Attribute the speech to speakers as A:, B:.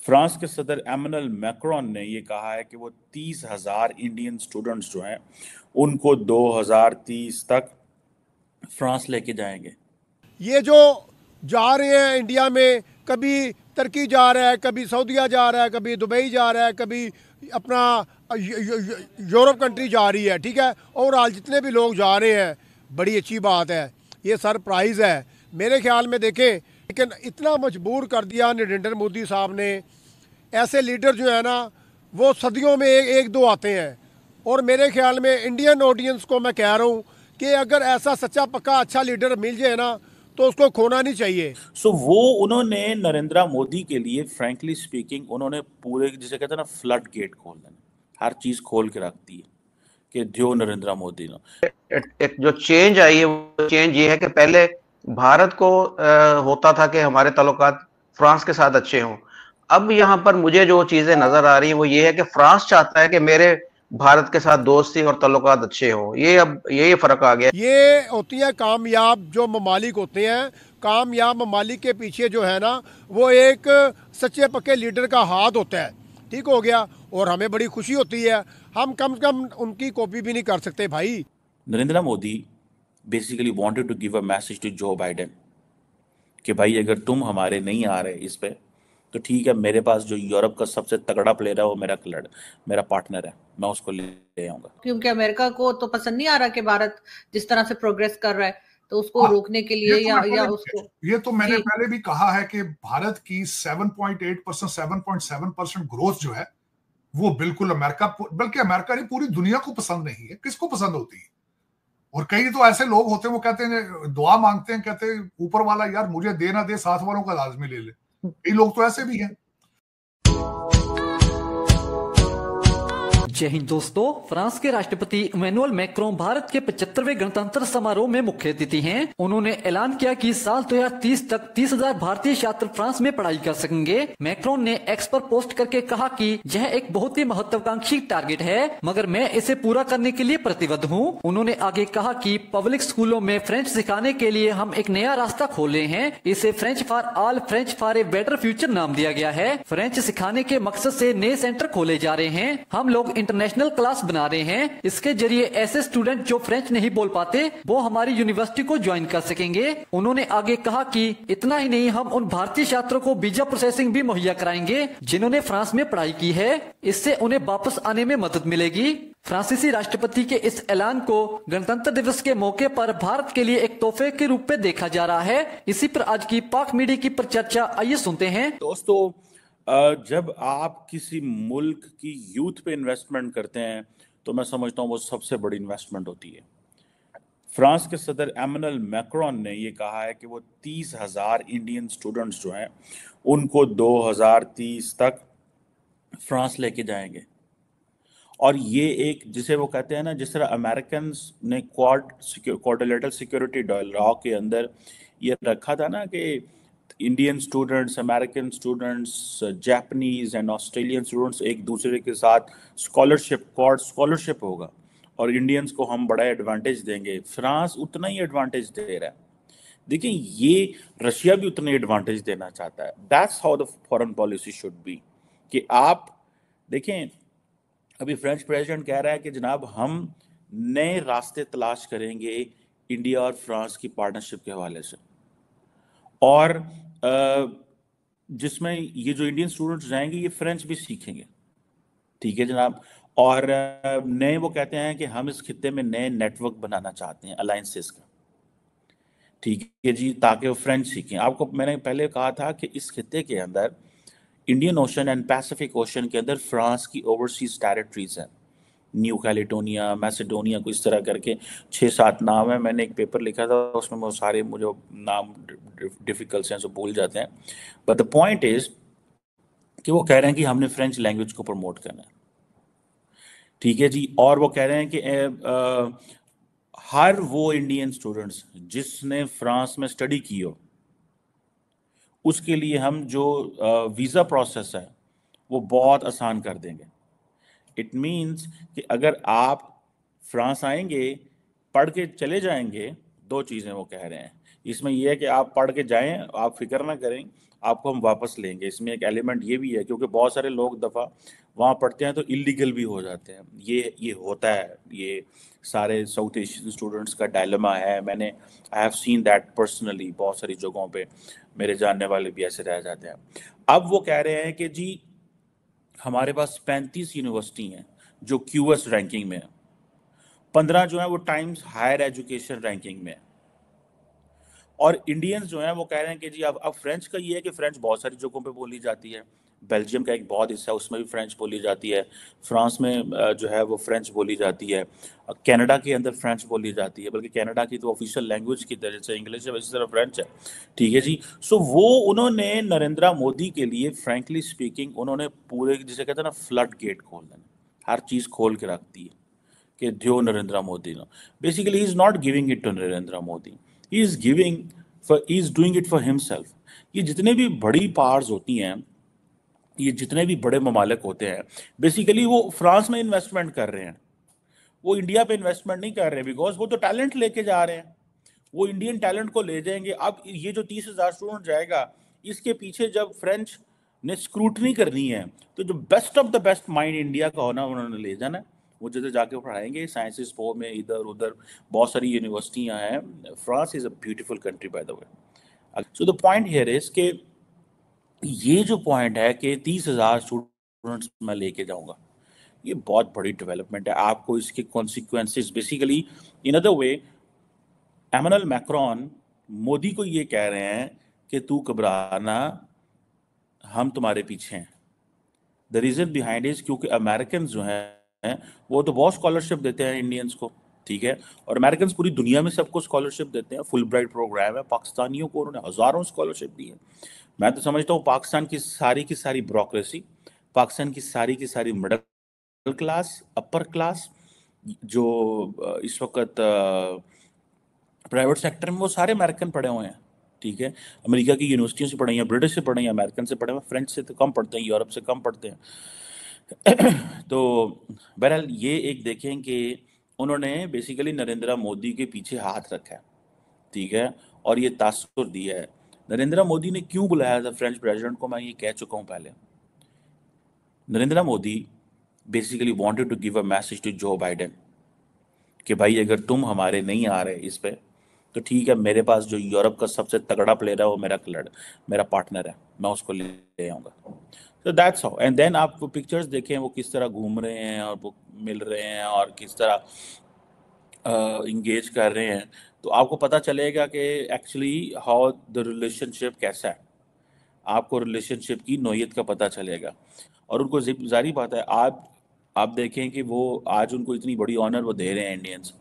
A: France के सदर Emmanuel Macron ने ये कहा है कि वो 30,000 इंडियन स्टूडेंट्स जो हैं उनको 2030 तक फ्रांस लेके जाएंगे।
B: ये जो जा रहे हैं इंडिया में, कभी तुर्की जा रहा है, कभी सऊदीया जा रहा है, कभी दुबई जा रहा है, कभी अपना यूरोप कंट्री जा रही है, ठीक है। ओवरऑल जितने भी लोग जा रहे हैं बड़ी अच्छी बात है, ये सरप्राइज़ है मेरे ख्याल में। देखें, लेकिन इतना मजबूर कर दिया नरेंद्र मोदी साहब ने। ऐसे लीडर जो है ना वो सदियों में एक दो आते हैं, और मेरे ख्याल में इंडियन ऑडियंस को मैं कह रहा हूँ कि अगर ऐसा सच्चा पक्का अच्छा लीडर मिल जाए ना तो उसको खोना नहीं चाहिए।
A: वो उन्होंने नरेंद्र मोदी के लिए फ्रैंकली स्पीकिंग उन्होंने पूरे जिसे कहते हैं ना फ्लड गेट खोल देना, हर चीज खोल के रख दी है कि जो नरेंद्र मोदी ने
C: एक जो चेंज आई है वो चेंज ये है कि पहले भारत को होता था कि हमारे ताल्लुकात फ्रांस के साथ अच्छे हों। अब यहाँ पर मुझे जो चीजें नजर आ रही हैं वो ये है कि फ्रांस चाहता है कि मेरे भारत के साथ दोस्ती और ताल्लुकात अच्छे हों। ये अब ये फर्क आ गया।
B: ये होती है कामयाब जो ममालिक होते हैं, कामयाब ममालिक के पीछे जो है ना वो एक सच्चे पक्के लीडर का हाथ होता है। ठीक हो गया, और हमें बड़ी खुशी होती है, हम कम से कम उनकी कॉपी भी नहीं कर सकते भाई।
A: Narendra Modi basically wanted to give a message to Joe Biden कि भाई अगर तुम हमारे नहीं आ रहे इस पे तो ठीक है, मेरे पास जो यूरोप का सबसे तगड़ा प्लेयर है वो मेरा पार्टनर है, मैं उसको ले आऊंगा।
D: क्योंकि अमेरिका को तो पसंद नहीं आ रहा कि भारत जिस तरह से प्रोग्रेस कर रहा है, तो उसको रोकने के लिए या उसको
E: ये तो मैंने पहले भी कहा है कि भारत की 7.8%, 7.7% ग्रोथ जो है वो बिल्कुल अमेरिका, बल्कि अमेरिका नहीं पूरी दुनिया को पसंद नहीं है। किसको पसंद होती है? और कई तो ऐसे लोग होते हैं वो कहते हैं, दुआ मांगते हैं, कहते हैं ऊपर वाला यार मुझे दे ना दे, साथ वालों का लाजमी ले ले। कई लोग तो ऐसे भी हैं।
F: जय हिंद दोस्तों। फ्रांस के राष्ट्रपति इमैनुअल मैक्रोन भारत के 75वें गणतंत्र समारोह में मुख्य अतिथि हैं। उन्होंने ऐलान किया कि साल 2030 तक 30,000 भारतीय छात्र फ्रांस में पढ़ाई कर सकेंगे। मैक्रोन ने एक्स पर पोस्ट करके कहा कि यह एक बहुत ही महत्वाकांक्षी टारगेट है, मगर मैं इसे पूरा करने के लिए प्रतिबद्ध हूँ। उन्होंने आगे कहा कि पब्लिक स्कूलों में फ्रेंच सिखाने के लिए हम एक नया रास्ता खोले हैं। इसे French for all, French for a better future नाम दिया गया है। फ्रेंच सिखाने के मकसद से नए सेंटर खोले जा रहे हैं। हम लोग इंटरनेशनल क्लास बना रहे हैं। इसके जरिए ऐसे स्टूडेंट जो फ्रेंच नहीं बोल पाते वो हमारी यूनिवर्सिटी को ज्वाइन कर सकेंगे। उन्होंने आगे कहा कि इतना ही नहीं, हम उन भारतीय छात्रों को वीजा प्रोसेसिंग भी मुहैया कराएंगे जिन्होंने फ्रांस में पढ़ाई की है। इससे उन्हें वापस आने में मदद मिलेगी। फ्रांसीसी राष्ट्रपति के इस ऐलान को गणतंत्र दिवस के मौके पर भारत के लिए एक तोहफे के रूप में देखा जा रहा है। इसी पर आज की पाक मीडिया की चर्चा आइए सुनते हैं।
A: दोस्तों, जब आप किसी मुल्क की यूथ पे इन्वेस्टमेंट करते हैं तो मैं समझता हूँ वो सबसे बड़ी इन्वेस्टमेंट होती है। फ्रांस के सदर एमैनुअल मैक्रोन ने ये कहा है कि वो 30,000 इंडियन स्टूडेंट्स जो हैं उनको 2030 तक फ्रांस लेके जाएंगे। और ये एक जिसे वो कहते हैं ना, जिस तरह अमेरिकन ने क्वाड्रिलेटरल सिक्योरिटी डायलॉग के अंदर ये रखा था ना कि Indian students, American students, Japanese and Australian students एक दूसरे के साथ स्कॉलरशिप होगा और इंडियंस को हम बड़ा एडवांटेज देंगे। फ्रांस उतना ही एडवांटेज दे रहा है। देखिए, ये रशिया भी उतना ही एडवांटेज देना चाहता है। That's how the foreign policy should be. कि आप देखें, अभी फ्रेंच प्रेसिडेंट कह रहा है कि जनाब हम नए रास्ते तलाश करेंगे इंडिया और फ्रांस की पार्टनरशिप के हवाले से, और जिसमें ये जो इंडियन स्टूडेंट्स जाएंगे ये फ्रेंच भी सीखेंगे। ठीक है जनाब। और नए वो कहते हैं कि हम इस खित्ते में नए नेटवर्क बनाना चाहते हैं अलायंसेस का। ठीक है जी, ताकि वो फ्रेंच सीखें। आपको मैंने पहले कहा था कि इस खित्ते के अंदर Indian ocean and Pacific ocean के अंदर फ्रांस की ओवरसीज टेरिटरीज हैं, न्यू कैलिडोनिया, मैसेडोनिया को इस तरह करके 6-7 नाम है। मैंने एक पेपर लिखा था उसमें वो सारे मुझे नाम डिफिकल्ट हैं, सो भूल जाते हैं। बट द पॉइंट इज कि वो कह रहे हैं कि हमने फ्रेंच लैंग्वेज को प्रमोट करना है। ठीक है जी। और वो कह रहे हैं कि हर वो इंडियन स्टूडेंट्स जिसने फ्रांस में स्टडी की हो उसके लिए हम जो वीज़ा प्रोसेस है वो बहुत आसान कर देंगे। इट मीन्स कि अगर आप फ्रांस आएंगे, पढ़ के चले जाएंगे, दो चीज़ें वो कह रहे हैं इसमें। यह है कि आप पढ़ के जाएं, आप फिक्र ना करें, आपको हम वापस लेंगे। इसमें एक एलिमेंट ये भी है क्योंकि बहुत सारे लोग दफ़ा वहाँ पढ़ते हैं तो इलीगल भी हो जाते हैं। ये होता है, ये सारे साउथ एशियन स्टूडेंट्स का डायलेमा है। I have seen that personally, बहुत सारी जगहों पे मेरे जानने वाले भी ऐसे रह जाते हैं। अब वो कह रहे हैं कि जी हमारे पास 35 यूनिवर्सिटी हैं जो क्यूएस रैंकिंग में है, 15 जो है वो टाइम्स हायर एजुकेशन रैंकिंग में है, और इंडियंस जो हैं वो कह रहे हैं कि जी अब फ्रेंच का ये है कि फ्रेंच बहुत सारी जगहों पे बोली जाती है। बेल्जियम का एक बहुत हिस्सा है उसमें भी फ्रेंच बोली जाती है, फ्रांस में जो है वो फ्रेंच बोली जाती है, कनाडा के अंदर फ्रेंच बोली जाती है, बल्कि कनाडा की तो ऑफिशियल लैंग्वेज की तरह से इंग्लिश है वैसी तरह फ्रेंच है। ठीक है जी। सो वो उन्होंने नरेंद्र मोदी के लिए फ्रेंकली स्पीकिंग उन्होंने पूरे जिसे कहते हैं ना फ्लड गेट खोल देना, हर चीज़ खोल के रख दी है कि जो नरेंद्र मोदी ने basically he is not giving it to Narendra Modi, he is giving for, he is doing it for himself. ये जितने भी बड़ी पावर्स होती हैं, ये जितने भी बड़े ममालिक होते हैं, बेसिकली वो फ्रांस में इन्वेस्टमेंट कर रहे हैं, वो इंडिया पे इन्वेस्टमेंट नहीं कर रहे, बिकॉज वो तो टैलेंट लेके जा रहे हैं, वो इंडियन टैलेंट को ले जाएंगे। अब ये जो 30,000 स्टूडेंट जाएगा, इसके पीछे जब फ्रेंच ने स्क्रूटनी करनी है तो जो best of the best mind India का होना उन्होंने ले जाना है, वो जैसे जाके पढ़ाएंगे साइंसेस पो में, इधर उधर बहुत सारी यूनिवर्सिटियां हैं। France is a beautiful country by the way. So the point here is के ये जो पॉइंट है कि 30,000 स्टूडेंट्स मैं लेके जाऊंगा, ये बहुत बड़ी डेवलपमेंट है। आपको इसके consequences basically in other way, Emmanuel Macron Modi को ये कह रहे हैं कि तू घबराना, हम तुम्हारे पीछे हैं। द रीजन बिहाइंड इज क्योंकि अमेरिकन जो हैं वो तो बहुत स्कॉलरशिप देते हैं इंडियंस को, ठीक है, और अमेरिकन पूरी दुनिया में सबको स्कॉलरशिप देते हैं, फुल ब्राइट प्रोग्राम है, पाकिस्तानियों को उन्होंने हजारों स्कॉलरशिप दी है। मैं तो समझता हूँ पाकिस्तान की सारी ब्यूरोक्रेसी, पाकिस्तान की सारी मिडिल क्लास, अपर क्लास, जो इस वक्त प्राइवेट सेक्टर में वो सारे अमेरिकन पढ़े हुए हैं। ठीक है, अमेरिका की यूनिवर्सिटियों से पढ़े हैं, ब्रिटिश से पढ़े हैं, अमेरिकन से पढ़े हैं, फ्रेंच से तो कम पढ़ते हैं, यूरोप से कम पढ़ते हैं। तो बहरहाल ये एक देखें कि उन्होंने बेसिकली नरेंद्र मोदी के पीछे हाथ रखा है, ठीक है, और ये तासुर दिया है। नरेंद्र मोदी ने क्यों बुलाया था फ्रेंच प्रेसिडेंट को, मैं ये कह चुका हूँ पहले। Narendra Modi basically wanted to give a message to Joe Biden कि भाई अगर तुम हमारे नहीं आ रहे इस पे तो ठीक है, मेरे पास जो यूरोप का सबसे तगड़ा प्लेयर है वो मेरा पार्टनर है, मैं उसको ले आऊँगा। तो दैट्स हाउ। एंड देन आप वो पिक्चर्स देखें वो किस तरह घूम रहे हैं और वो मिल रहे हैं और किस तरह इंगेज कर रहे हैं, तो आपको पता चलेगा कि एक्चुअली हाउ द रिलेशनशिप कैसा है, आपको रिलेशनशिप की नोयत का पता चलेगा। और उनको जारी बात है, आप देखें कि वो आज उनको इतनी बड़ी ऑनर वो दे रहे हैं इंडियंस,